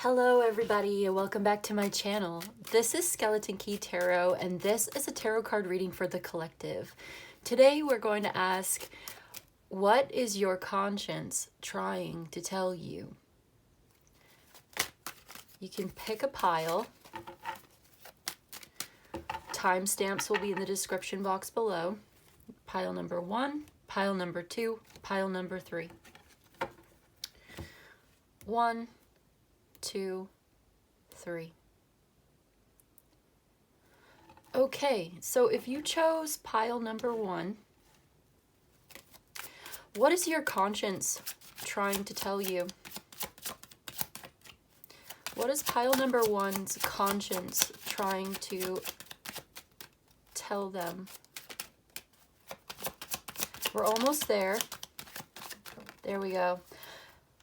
Hello everybody, welcome back to my channel. This is Skeleton Key Tarot and this is a tarot card reading for the collective. Today we're going to ask, what is your conscience trying to tell you? You can pick a pile. Timestamps will be in the description box below. Pile number 1, pile number 2, pile number 3. 1, 2, 3. Okay, so if you chose pile number 1, what is your conscience trying to tell you? What is pile number 1's conscience trying to tell them? We're almost there. There we go.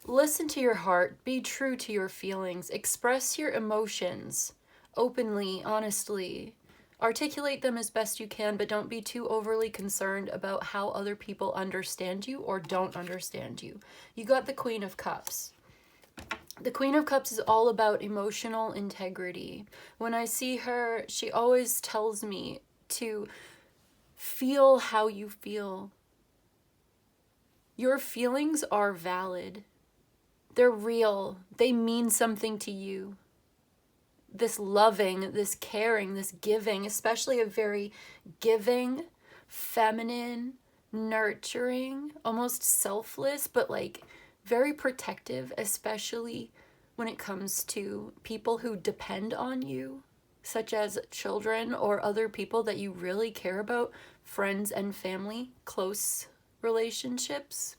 Listen to your heart. Be true to your feelings. Express your emotions openly, honestly. Articulate them as best you can, but don't be too overly concerned about how other people understand you or don't understand you. You got the Queen of Cups. The Queen of Cups is all about emotional integrity. When I see her, she always tells me to feel how you feel. Your feelings are valid. They're real. They mean something to you. This loving, this caring, this giving, especially a very giving, feminine, nurturing, almost selfless, but like very protective, especially when it comes to people who depend on you, such as children or other people that you really care about, friends and family, close relationships.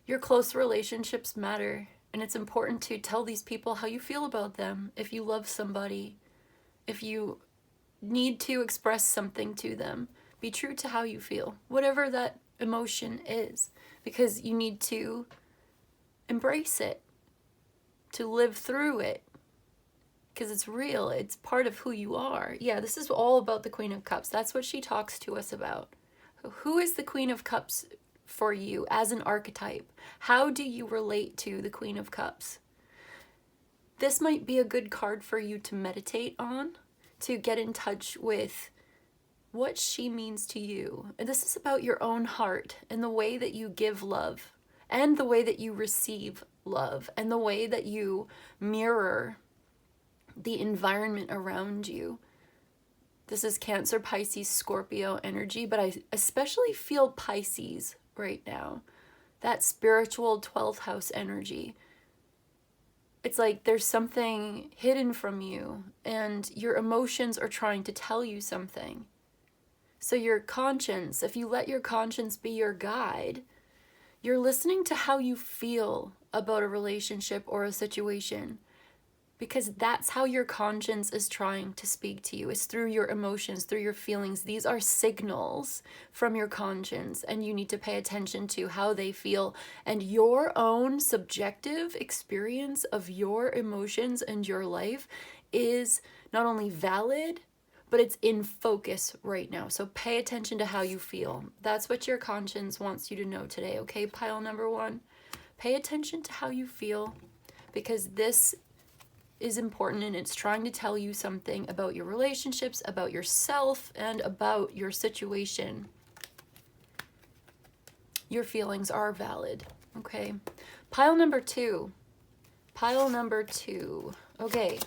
Your close relationships matter, and it's important to tell these people how you feel about them. If you love somebody, if you need to express something to them, be true to how you feel, whatever that emotion is, because you need to embrace it, to live through it, because it's real. It's part of who you are. Yeah, this is all about the Queen of Cups. That's what she talks to us about. Who is the Queen of Cups for you as an archetype? How do you relate to the Queen of Cups? This might be a good card for you to meditate on, to get in touch with what she means to you. And this is about your own heart and the way that you give love and the way that you receive love and the way that you mirror the environment around you. This is Cancer, Pisces, Scorpio energy, but I especially feel Pisces right now. That spiritual 12th house energy. It's like there's something hidden from you and your emotions are trying to tell you something. So your conscience, if you let your conscience be your guide, you're listening to how you feel about a relationship or a situation, because that's how your conscience is trying to speak to you. It's through your emotions, through your feelings. These are signals from your conscience, and you need to pay attention to how they feel. And your own subjective experience of your emotions and your life is not only valid, but it's in focus right now. So pay attention to how you feel. That's what your conscience wants you to know today, okay? Pile number 1. Pay attention to how you feel, because this is important and it's trying to tell you something about your relationships, about yourself, and about your situation. Your feelings are valid, okay? Pile number 2. Pile number 2. Okay.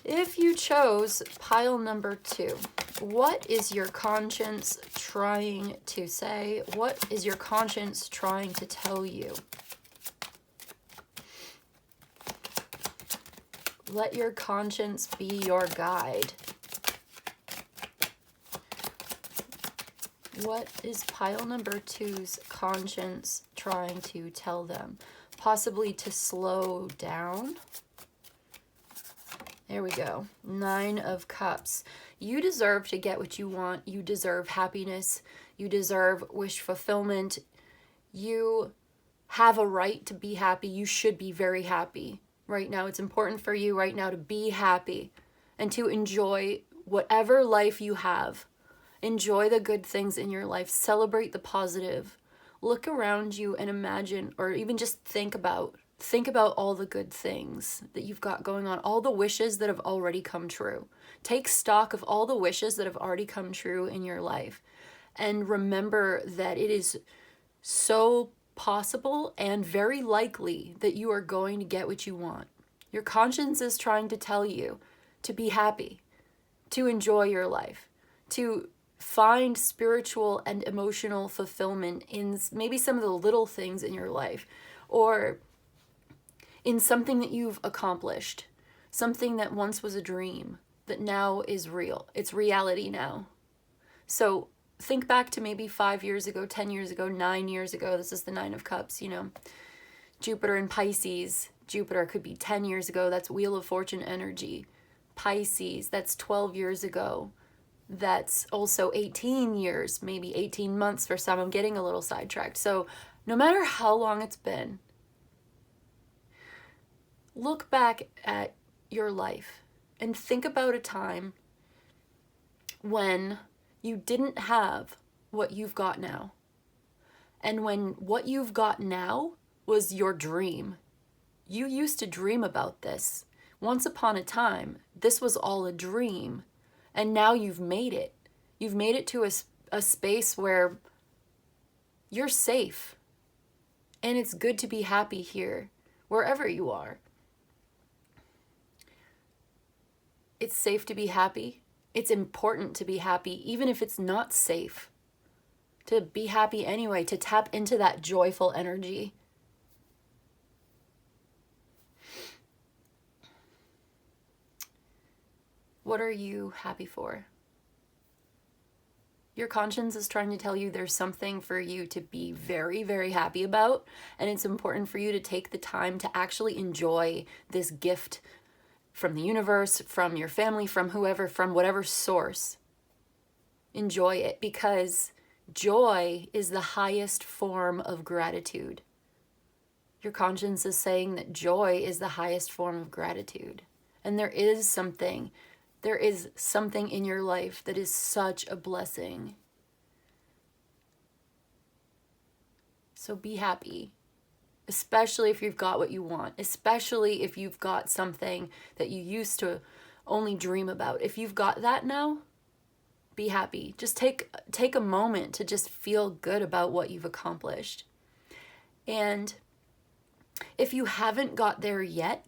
If you chose pile number 2, what is your conscience trying to say? What is your conscience trying to tell you? Let your conscience be your guide. What is pile number 2's conscience trying to tell them? Possibly to slow down. There we go. 9 of Cups. You deserve to get what you want. You deserve happiness. You deserve wish fulfillment. You have a right to be happy. You should be very happy. Right now, it's important for you right now to be happy and to enjoy whatever life you have. Enjoy the good things in your life. Celebrate the positive. Look around you and imagine, or even just think about Think about all the good things that you've got going on, all the wishes that have already come true. Take stock of all the wishes that have already come true in your life. And remember that it is so possible and very likely that you are going to get what you want. Your conscience is trying to tell you to be happy, to enjoy your life, to find spiritual and emotional fulfillment in maybe some of the little things in your life, or in something that you've accomplished, something that once was a dream that now is real. It's reality now. So think back to maybe 5 years ago, 10 years ago, 9 years ago. This is the 9 of Cups, Jupiter in Pisces. Jupiter could be 10 years ago. That's Wheel of Fortune energy. Pisces, that's 12 years ago. That's also 18 years, maybe 18 months for some. I'm getting a little sidetracked. So no matter how long it's been, look back at your life and think about a time when you didn't have what you've got now. And when what you've got now was your dream. You used to dream about this. Once upon a time, this was all a dream. And now you've made it. You've made it to a space where you're safe. And it's good to be happy here, wherever you are. It's safe to be happy. It's important to be happy, even if it's not safe. To be happy anyway, to tap into that joyful energy. What are you happy for? Your conscience is trying to tell you there's something for you to be very, very happy about, and it's important for you to take the time to actually enjoy this gift from the universe, from your family, from whoever, from whatever source. Enjoy it, because joy is the highest form of gratitude. Your conscience is saying that joy is the highest form of gratitude. And there is something in your life that is such a blessing. So be happy. Especially if you've got what you want, especially if you've got something that you used to only dream about. If you've got that now, be happy. Just take a moment to just feel good about what you've accomplished. And if you haven't got there yet,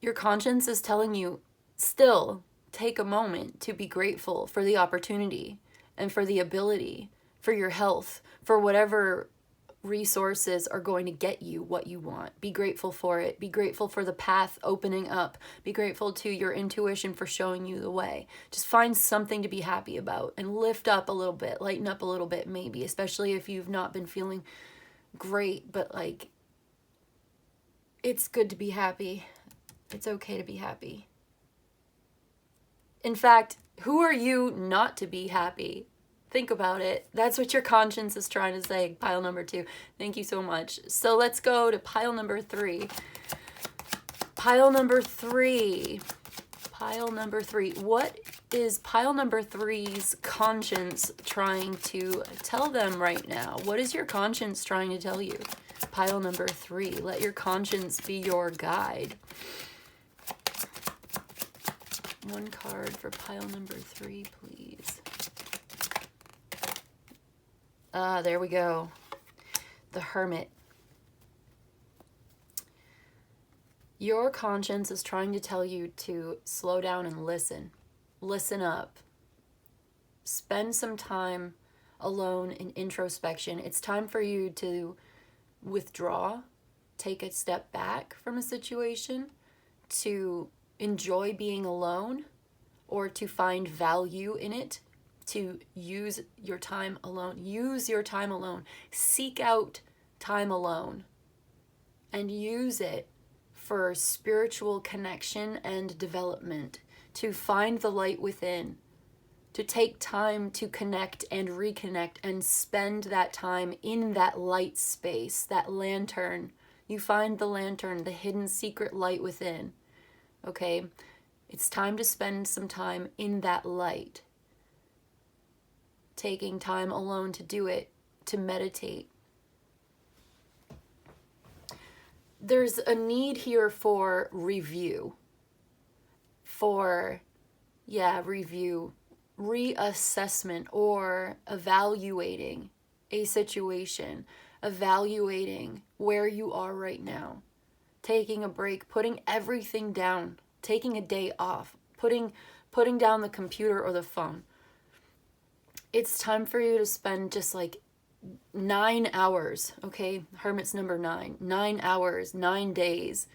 your conscience is telling you still take a moment to be grateful for the opportunity and for the ability, for your health, for whatever resources are going to get you what you want. Be grateful for it. Be grateful for the path opening up. Be grateful to your intuition for showing you the way. Just find something to be happy about and lift up a little bit, lighten up a little bit maybe, especially if you've not been feeling great, but it's good to be happy. It's okay to be happy. In fact, who are you not to be happy? Think about it. That's what your conscience is trying to say. Pile number 2. Thank you so much. So let's go to pile number 3. Pile number 3. Pile number 3. What is pile number 3's conscience trying to tell them right now? What is your conscience trying to tell you? Pile number 3. Let your conscience be your guide. One card for pile number 3, please. There we go. The Hermit. Your conscience is trying to tell you to slow down and listen. Listen up. Spend some time alone in introspection. It's time for you to withdraw, take a step back from a situation, to enjoy being alone, or to find value in it, to use your time alone. Use your time alone. Seek out time alone and use it for spiritual connection and development, to find the light within, to take time to connect and reconnect and spend that time in that light space, that lantern. You find the lantern, the hidden secret light within. Okay? It's time to spend some time in that light. Taking time alone to do it, to meditate. there's a need here for review, for, review, reassessment, or evaluating a situation, evaluating where you are right now, taking a break, putting everything down, taking a day off, putting down the computer or the phone. It's time for you to spend just like 9 hours, okay? Hermit's number 9. 9 hours, 9 days,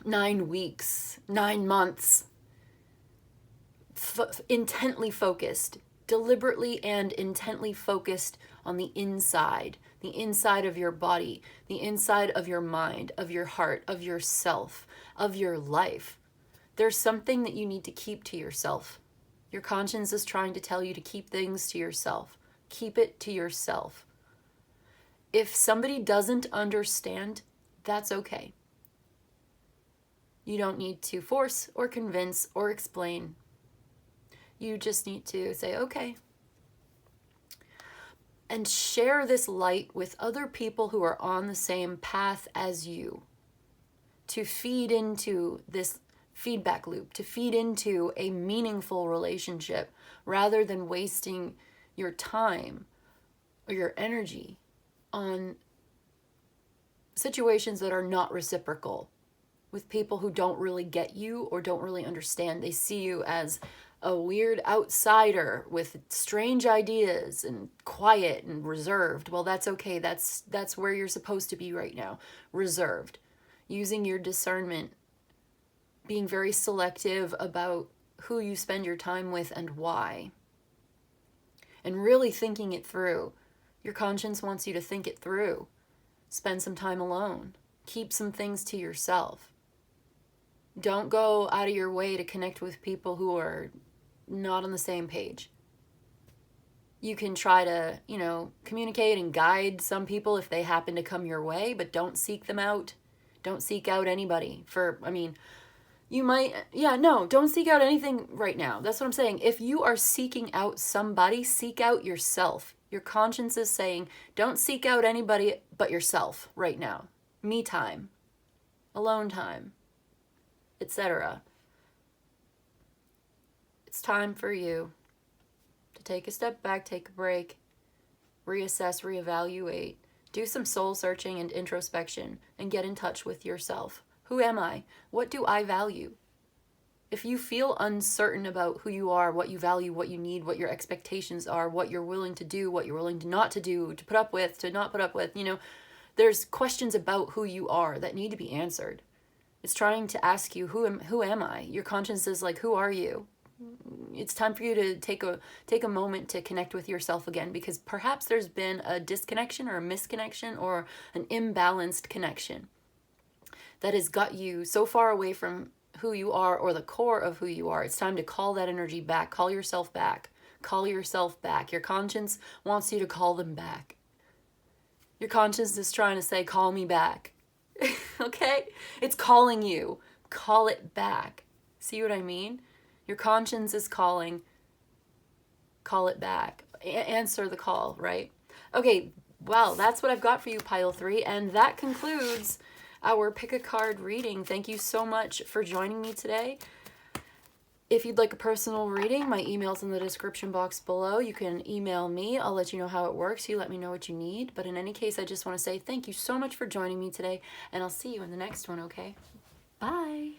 9 weeks, 9 months, intently focused, deliberately and intently focused on the inside of your body, the inside of your mind, of your heart, of yourself, of your life. There's something that you need to keep to yourself. Your conscience is trying to tell you to keep things to yourself. Keep it to yourself. If somebody doesn't understand, that's okay. You don't need to force or convince or explain. You just need to say, okay. And share this light with other people who are on the same path as you, to feed into this feedback loop, to feed into a meaningful relationship, rather than wasting your time or your energy on situations that are not reciprocal, with people who don't really get you or don't really understand. They see you as a weird outsider with strange ideas and quiet and reserved. Well, that's okay. That's where you're supposed to be right now. Reserved. Using your discernment. Being very selective about who you spend your time with and why. And really thinking it through. Your conscience wants you to think it through. Spend some time alone. Keep some things to yourself. Don't go out of your way to connect with people who are not on the same page. You can try to, communicate and guide some people if they happen to come your way, but don't seek them out. Don't seek out anybody you might, don't seek out anything right now. That's what I'm saying. If you are seeking out somebody, seek out yourself. Your conscience is saying, don't seek out anybody but yourself right now. Me time, alone time, etc. It's time for you to take a step back, take a break, reassess, reevaluate, do some soul searching and introspection, and get in touch with yourself. Who am I? What do I value? If you feel uncertain about who you are, what you value, what you need, what your expectations are, what you're willing to do, what you're willing to not to do, to put up with, to not put up with, there's questions about who you are that need to be answered. It's trying to ask you, who am I? Your conscience is like, who are you? It's time for you to take a moment to connect with yourself again, because perhaps there's been a disconnection or a misconnection or an imbalanced connection that has got you so far away from who you are or the core of who you are. It's time to call that energy back. Call yourself back. Call yourself back. Your conscience wants you to call them back. Your conscience is trying to say, call me back. Okay? It's calling you. Call it back. See what I mean? Your conscience is calling. Call it back. Answer the call, right? Okay, well, that's what I've got for you, Pile 3. And that concludes our pick a card reading. Thank you so much for joining me today. If you'd like a personal reading, my email's in the description box below. You can email me. I'll let you know how it works. You let me know what you need. But in any case, I just want to say thank you so much for joining me today, and I'll see you in the next one, okay? Bye.